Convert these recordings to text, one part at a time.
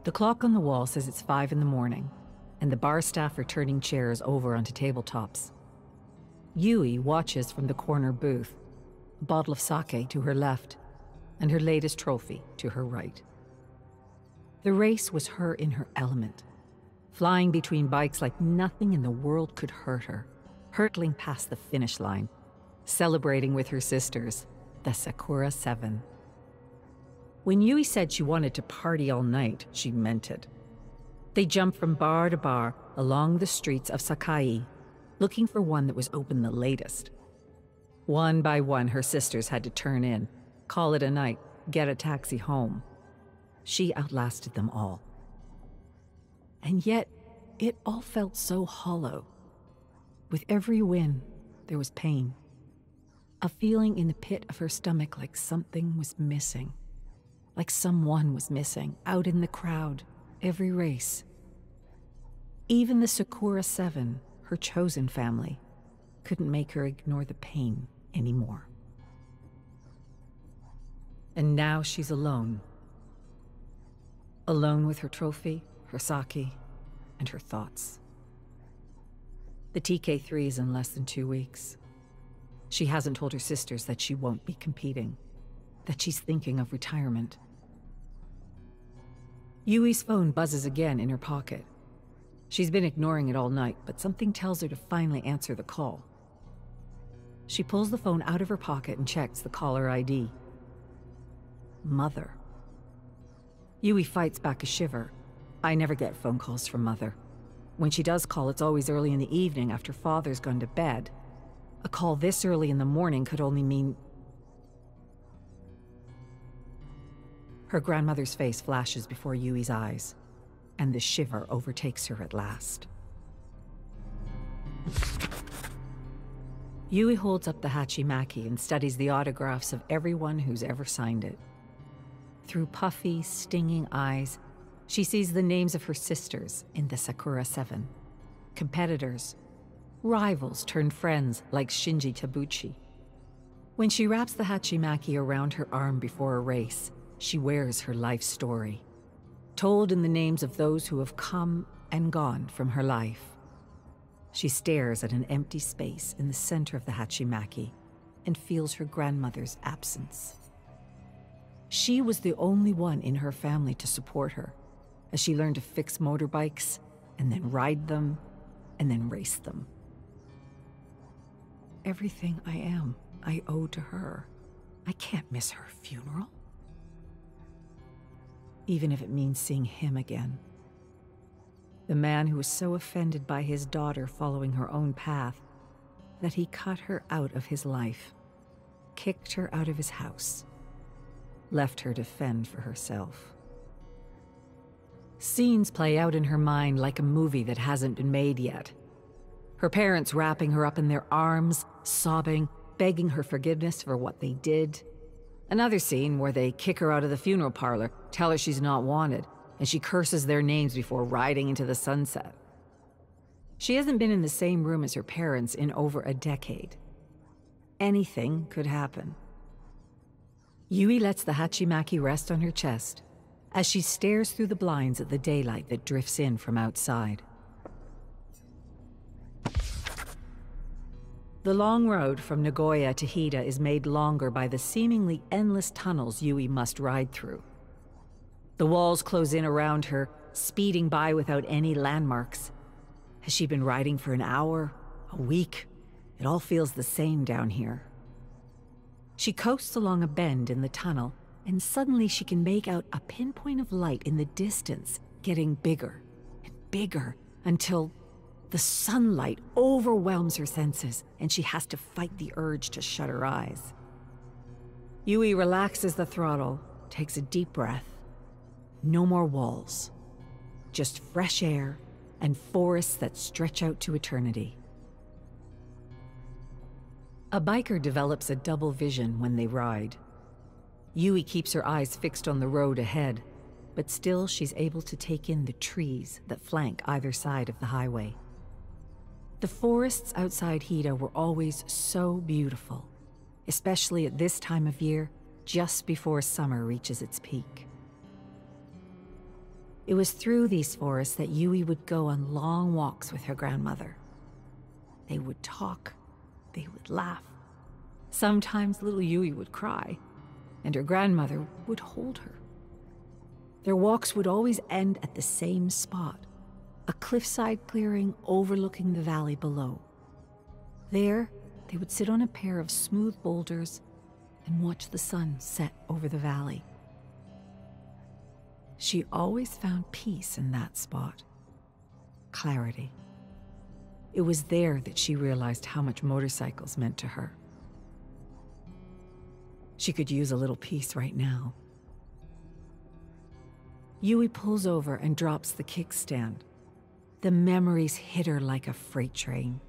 The clock on the wall says it's 5 in the morning, and the bar staff are turning chairs over onto tabletops. Yui watches from the corner booth, a bottle of sake to her left, and her latest trophy to her right. The race was her in her element, flying between bikes like nothing in the world could hurt her, hurtling past the finish line, celebrating with her sisters, the Sakura 7. When Yui said she wanted to party all night, she meant it. They jumped from bar to bar along the streets of Sakai, looking for one that was open the latest. One by one, her sisters had to turn in, call it a night, get a taxi home. She outlasted them all. And yet, it all felt so hollow. With every win, there was pain. A feeling in the pit of her stomach like something was missing. Like someone was missing, out in the crowd, every race. Even the Sakura 7, her chosen family, couldn't make her ignore the pain anymore. And now she's alone. Alone with her trophy, her sake, and her thoughts. The TK3 is in less than 2 weeks. She hasn't told her sisters that she won't be competing, that she's thinking of retirement. Yui's phone buzzes again in her pocket. She's been ignoring it all night, but something tells her to finally answer the call. She pulls the phone out of her pocket and checks the caller ID. Mother. Yui fights back a shiver. I never get phone calls from Mother. When she does call, it's always early in the evening after Father's gone to bed. A call this early in the morning could only mean... Her grandmother's face flashes before Yui's eyes, and the shiver overtakes her at last. Yui holds up the hachimaki and studies the autographs of everyone who's ever signed it. Through puffy, stinging eyes, she sees the names of her sisters in the Sakura 7. Competitors, rivals turned friends like Shinji Tabuchi. When she wraps the hachimaki around her arm before a race, she wears her life story, told in the names of those who have come and gone from her life. She stares at an empty space in the center of the hachimaki and feels her grandmother's absence. She was the only one in her family to support her as she learned to fix motorbikes and then ride them and then race them. Everything I am, I owe to her. I can't miss her funeral. Even if it means seeing him again. The man who was so offended by his daughter following her own path that he cut her out of his life, kicked her out of his house, left her to fend for herself. Scenes play out in her mind like a movie that hasn't been made yet. Her parents wrapping her up in their arms, sobbing, begging her forgiveness for what they did. Another scene where they kick her out of the funeral parlor, tell her she's not wanted, and she curses their names before riding into the sunset. She hasn't been in the same room as her parents in over a decade. Anything could happen. Yui lets the hachimaki rest on her chest as she stares through the blinds at the daylight that drifts in from outside. The long road from Nagoya to Hida is made longer by the seemingly endless tunnels Yui must ride through. The walls close in around her, speeding by without any landmarks. Has she been riding for an hour, a week? It all feels the same down here. She coasts along a bend in the tunnel, and suddenly she can make out a pinpoint of light in the distance, getting bigger and bigger until the sunlight overwhelms her senses, and she has to fight the urge to shut her eyes. Yui relaxes the throttle, takes a deep breath. No more walls, just fresh air and forests that stretch out to eternity. A biker develops a double vision when they ride. Yui keeps her eyes fixed on the road ahead, but still she's able to take in the trees that flank either side of the highway. The forests outside Hida were always so beautiful, especially at this time of year, just before summer reaches its peak. It was through these forests that Yui would go on long walks with her grandmother. They would talk, they would laugh. Sometimes little Yui would cry, and her grandmother would hold her. Their walks would always end at the same spot, a cliffside clearing overlooking the valley below. There, they would sit on a pair of smooth boulders and watch the sun set over the valley. She always found peace in that spot. Clarity. It was there that she realized how much motorcycles meant to her. She could use a little peace right now. Yui pulls over and drops the kickstand. The memories hit her like a freight train.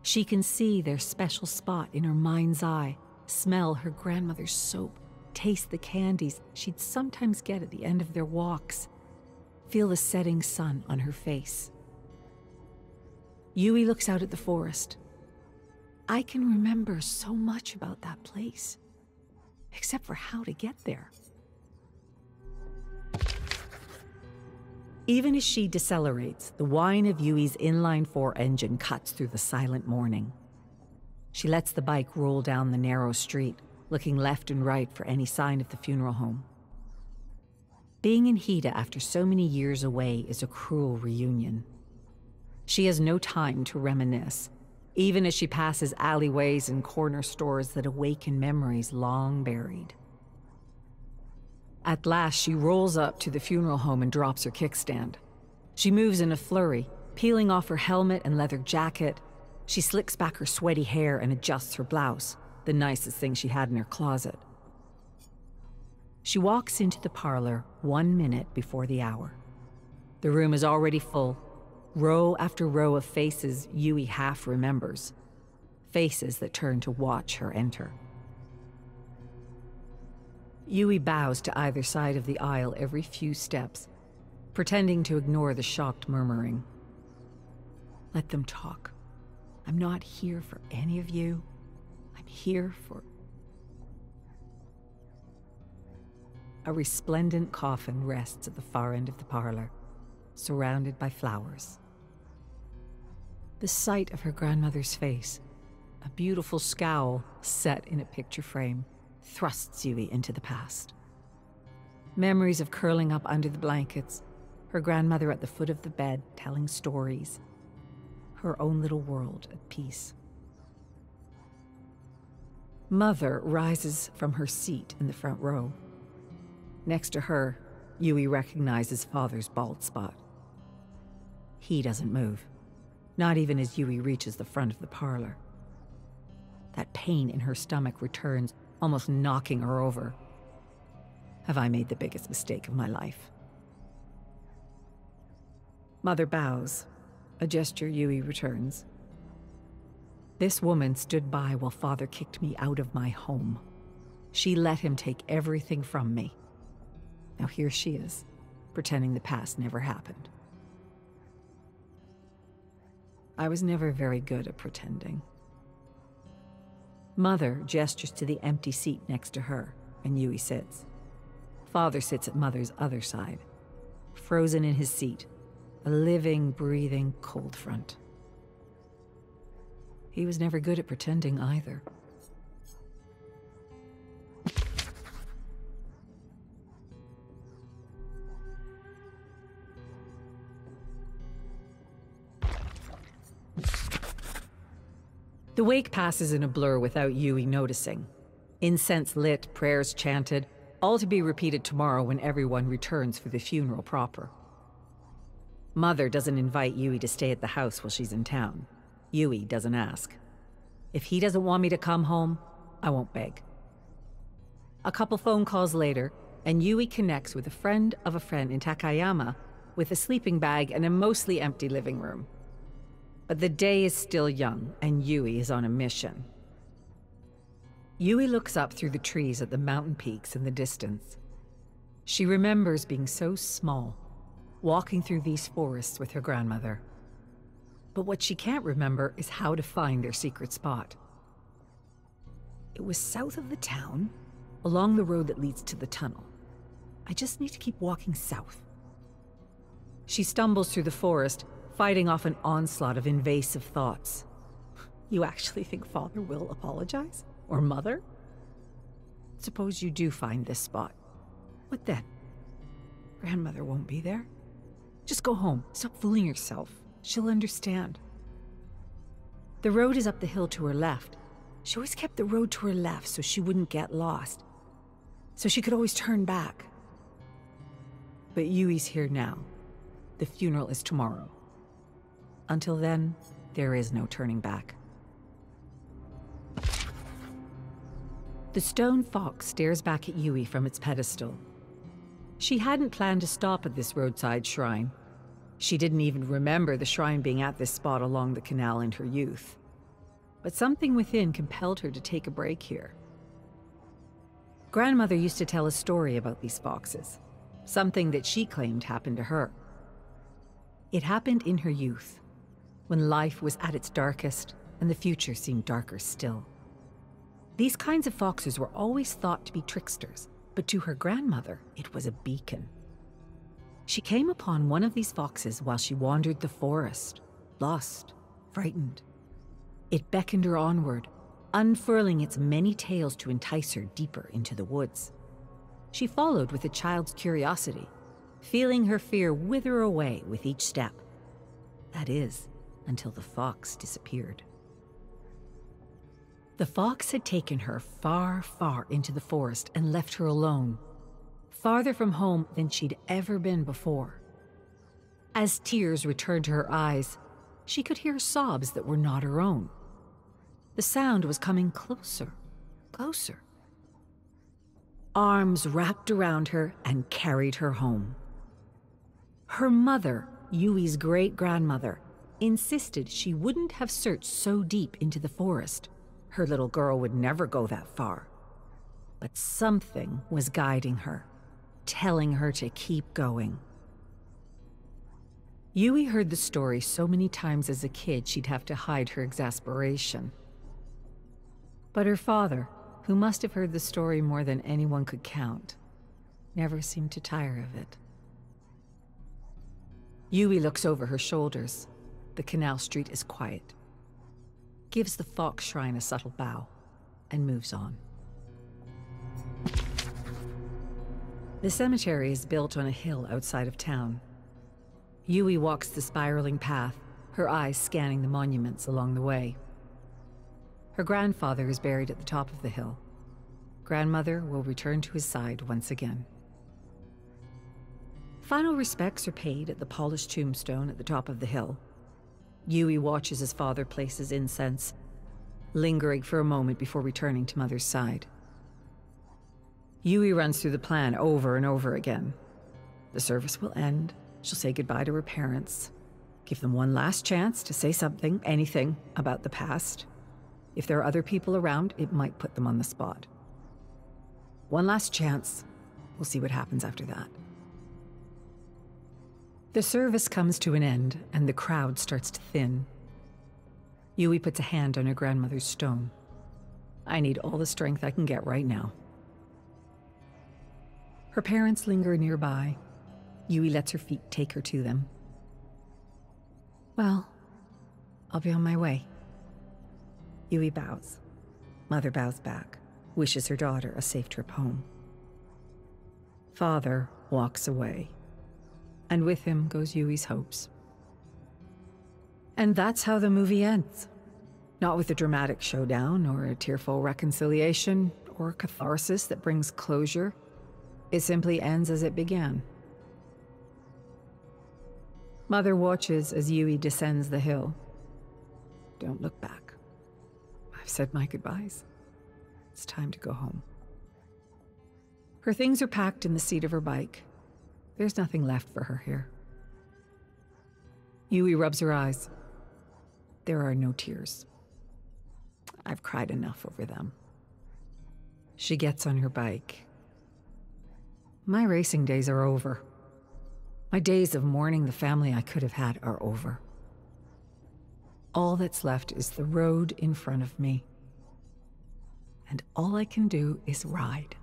She can see their special spot in her mind's eye, smell her grandmother's soap, taste the candies she'd sometimes get at the end of their walks, feel the setting sun on her face. Yui looks out at the forest. I can remember so much about that place, except for how to get there. Even as she decelerates, the whine of Yui's inline-4 engine cuts through the silent morning. She lets the bike roll down the narrow street, looking left and right for any sign of the funeral home. Being in Hida after so many years away is a cruel reunion. She has no time to reminisce, even as she passes alleyways and corner stores that awaken memories long buried. At last, she rolls up to the funeral home and drops her kickstand. She moves in a flurry, peeling off her helmet and leather jacket. She slicks back her sweaty hair and adjusts her blouse, the nicest thing she had in her closet. She walks into the parlor 1 minute before the hour. The room is already full, row after row of faces Yui half remembers, faces that turn to watch her enter. Yui bows to either side of the aisle every few steps, pretending to ignore the shocked murmuring. Let them talk. I'm not here for any of you. I'm here for... A resplendent coffin rests at the far end of the parlor, surrounded by flowers. The sight of her grandmother's face, a beautiful scowl set in a picture frame, thrusts Yui into the past. Memories of curling up under the blankets, her grandmother at the foot of the bed telling stories, her own little world at peace. Mother rises from her seat in the front row. Next to her, Yui recognizes Father's bald spot. He doesn't move, not even as Yui reaches the front of the parlor. That pain in her stomach returns, almost knocking her over. Have I made the biggest mistake of my life? Mother bows, a gesture Yui returns. This woman stood by while Father kicked me out of my home. She let him take everything from me. Now here she is, pretending the past never happened. I was never very good at pretending. Mother gestures to the empty seat next to her, and Yui sits. Father sits at Mother's other side, frozen in his seat, a living, breathing cold front. He was never good at pretending either. The wake passes in a blur without Yui noticing. Incense lit, prayers chanted, all to be repeated tomorrow when everyone returns for the funeral proper. Mother doesn't invite Yui to stay at the house while she's in town. Yui doesn't ask. If he doesn't want me to come home, I won't beg. A couple phone calls later, and Yui connects with a friend of a friend in Takayama with a sleeping bag and a mostly empty living room. But the day is still young, and Yui is on a mission. Yui looks up through the trees at the mountain peaks in the distance. She remembers being so small, walking through these forests with her grandmother. But what she can't remember is how to find their secret spot. It was south of the town, along the road that leads to the tunnel. I just need to keep walking south. She stumbles through the forest, fighting off an onslaught of invasive thoughts. You actually think Father will apologize? Or Mother? Suppose you do find this spot. What then? Grandmother won't be there? Just go home. Stop fooling yourself. She'll understand. The road is up the hill to her left. She always kept the road to her left so she wouldn't get lost. So she could always turn back. But Yui's here now. The funeral is tomorrow. Until then, there is no turning back. The stone fox stares back at Yui from its pedestal. She hadn't planned to stop at this roadside shrine. She didn't even remember the shrine being at this spot along the canal in her youth. But something within compelled her to take a break here. Grandmother used to tell a story about these foxes, something that she claimed happened to her. It happened in her youth, when life was at its darkest and the future seemed darker still. These kinds of foxes were always thought to be tricksters, but to her grandmother, it was a beacon. She came upon one of these foxes while she wandered the forest, lost, frightened. It beckoned her onward, unfurling its many tails to entice her deeper into the woods. She followed with a child's curiosity, feeling her fear wither away with each step. That is, until the fox disappeared. The fox had taken her far, far into the forest and left her alone, farther from home than she'd ever been before. As tears returned to her eyes, she could hear sobs that were not her own. The sound was coming closer, closer. Arms wrapped around her and carried her home. Her mother, Yui's great-grandmother, insisted she wouldn't have searched so deep into the forest. Her little girl would never go that far. But something was guiding her, telling her to keep going. Yui heard the story so many times as a kid she'd have to hide her exasperation. But her father, who must have heard the story more than anyone could count, never seemed to tire of it. Yui looks over her shoulders. The canal street is quiet. Gives the fox shrine a subtle bow, and moves on. The cemetery is built on a hill outside of town. Yui walks the spiraling path, her eyes scanning the monuments along the way. Her grandfather is buried at the top of the hill. Grandmother will return to his side once again. Final respects are paid at the polished tombstone at the top of the hill. Yui watches his father places incense, lingering for a moment before returning to Mother's side. Yui runs through the plan over and over again. The service will end. She'll say goodbye to her parents, give them one last chance to say something, anything, about the past. If there are other people around, it might put them on the spot. One last chance. We'll see what happens after that. The service comes to an end, and the crowd starts to thin. Yui puts a hand on her grandmother's stone. I need all the strength I can get right now. Her parents linger nearby. Yui lets her feet take her to them. Well, I'll be on my way. Yui bows. Mother bows back, wishes her daughter a safe trip home. Father walks away, and with him goes Yui's hopes. And that's how the movie ends. Not with a dramatic showdown or a tearful reconciliation or catharsis that brings closure. It simply ends as it began. Mother watches as Yui descends the hill. Don't look back. I've said my goodbyes. It's time to go home. Her things are packed in the seat of her bike. There's nothing left for her here. Yui rubs her eyes. There are no tears. I've cried enough over them. She gets on her bike. My racing days are over. My days of mourning the family I could have had are over. All that's left is the road in front of me. And all I can do is ride.